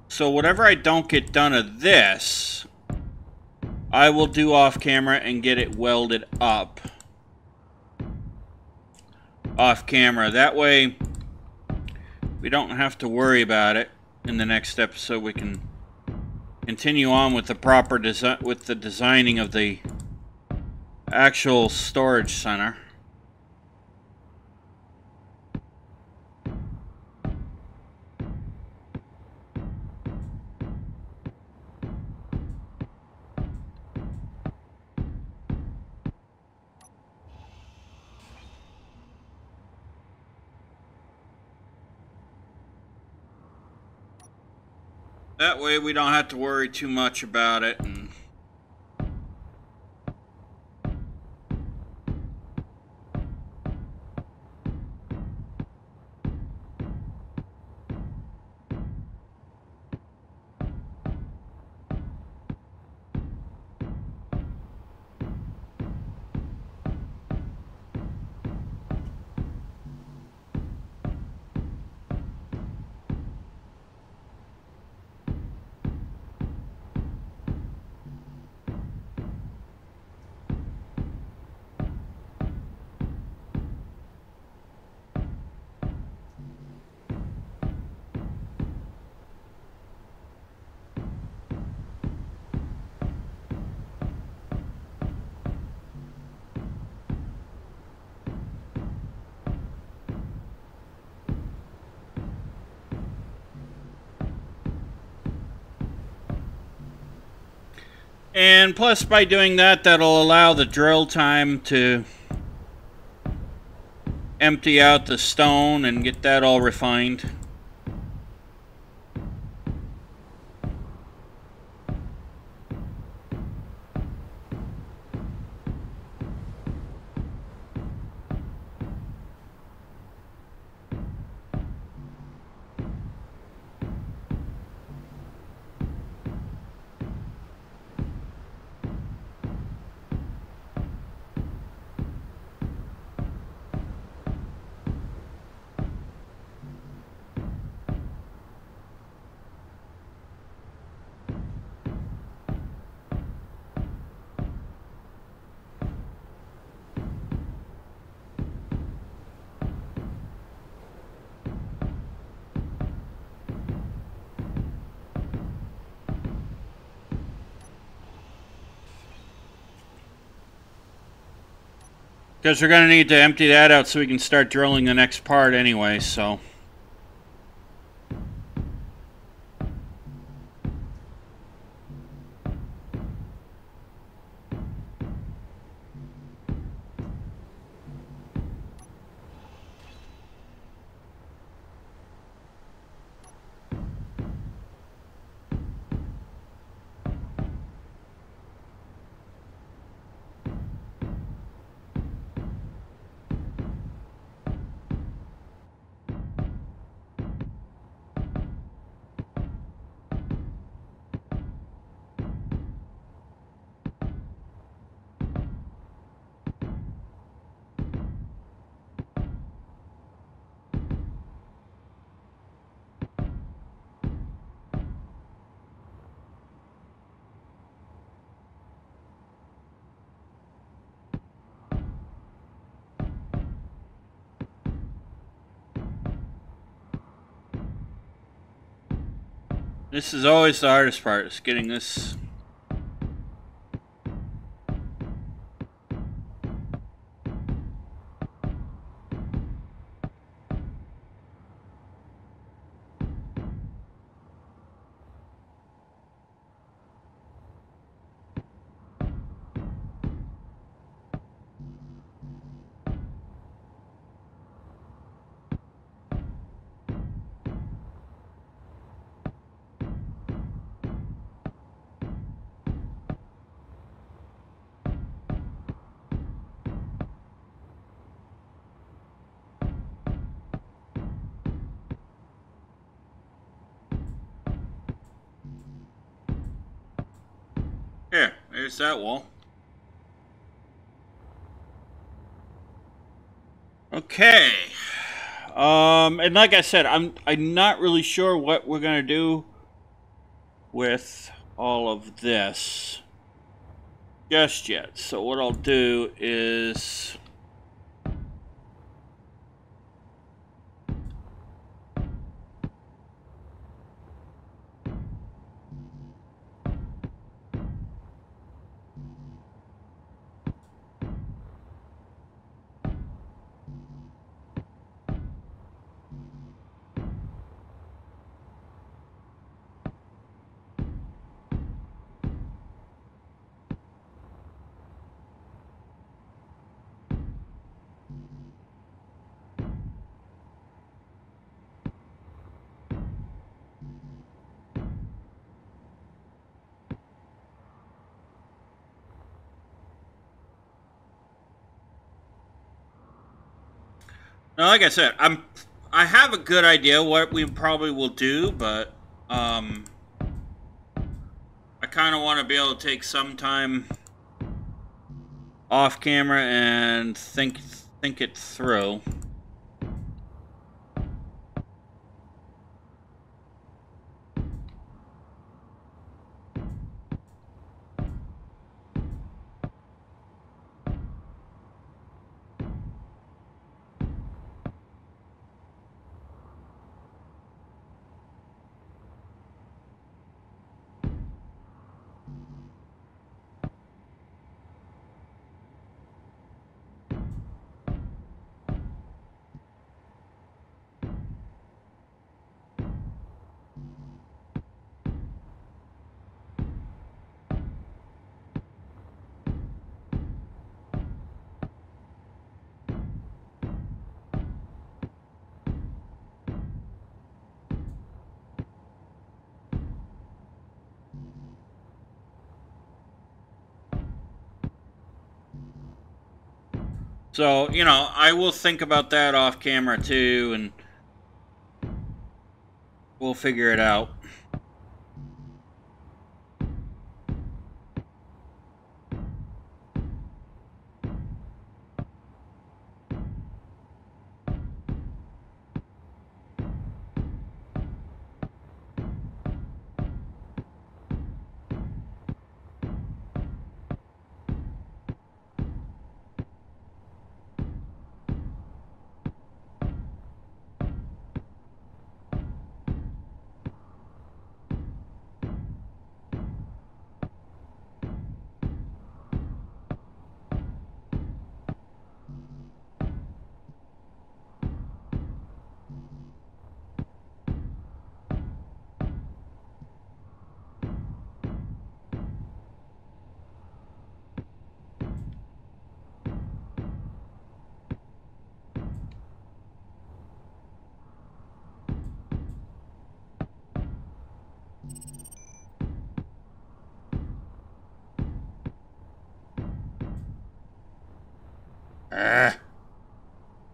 So whatever I don't get done of this, I will do off camera and get it welded up off camera. That way, we don't have to worry about it in the next episode. We can continue on with the proper design, with the designing of the actual storage center. That way we don't have to worry too much about it. And plus, by doing that, that'll allow the drill time to empty out the stone and get that all refined. Because we're going to need to empty that out so we can start drilling the next part anyway, so... This is always the hardest part, is getting this... there's that wall. Okay. And like I said, I'm not really sure what we're gonna do with all of this just yet. So what I'll do is now, like I said, I have a good idea what we probably will do, but I kind of want to be able to take some time off camera and think it through. So, you know, I will think about that off camera too, and we'll figure it out.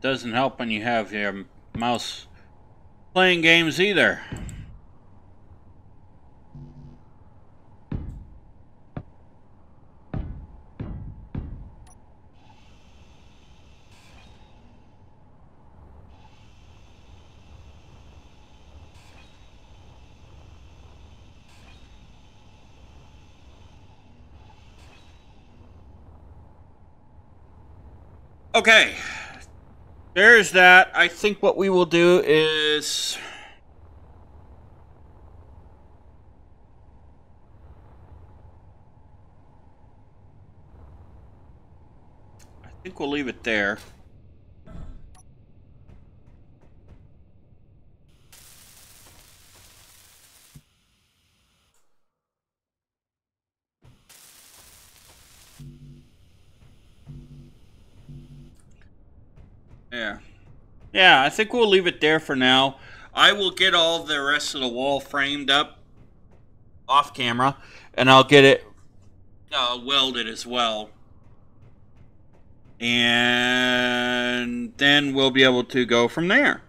Doesn't help when you have your mouse playing games either. Okay. There's that. I think what we will do is I think we'll leave it there. Yeah. Yeah, I think we'll leave it there for now. I will get all the rest of the wall framed up off camera, and I'll get it welded as well. And then we'll be able to go from there.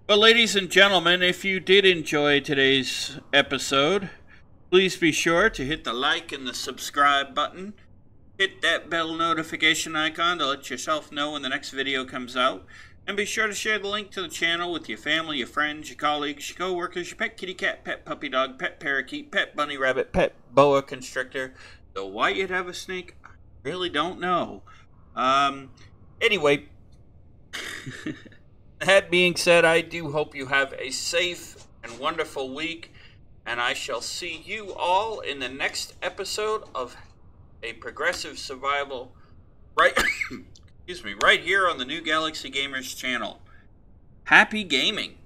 But ladies and gentlemen, if you did enjoy today's episode, Please be sure to hit the like and the subscribe button. Hit that bell notification icon to let yourself know when the next video comes out. And be sure to share the link to the channel with your family, your friends, your colleagues, your co-workers, your pet kitty cat, pet puppy dog, pet parakeet, pet bunny rabbit, pet boa constrictor. Though why you'd have a snake, I really don't know. Anyway, that being said, I do hope you have a safe and wonderful week. And I shall see you all in the next episode of a Progressive Survival, right excuse me, right here on the New Galaxy Gamers channel. Happy gaming!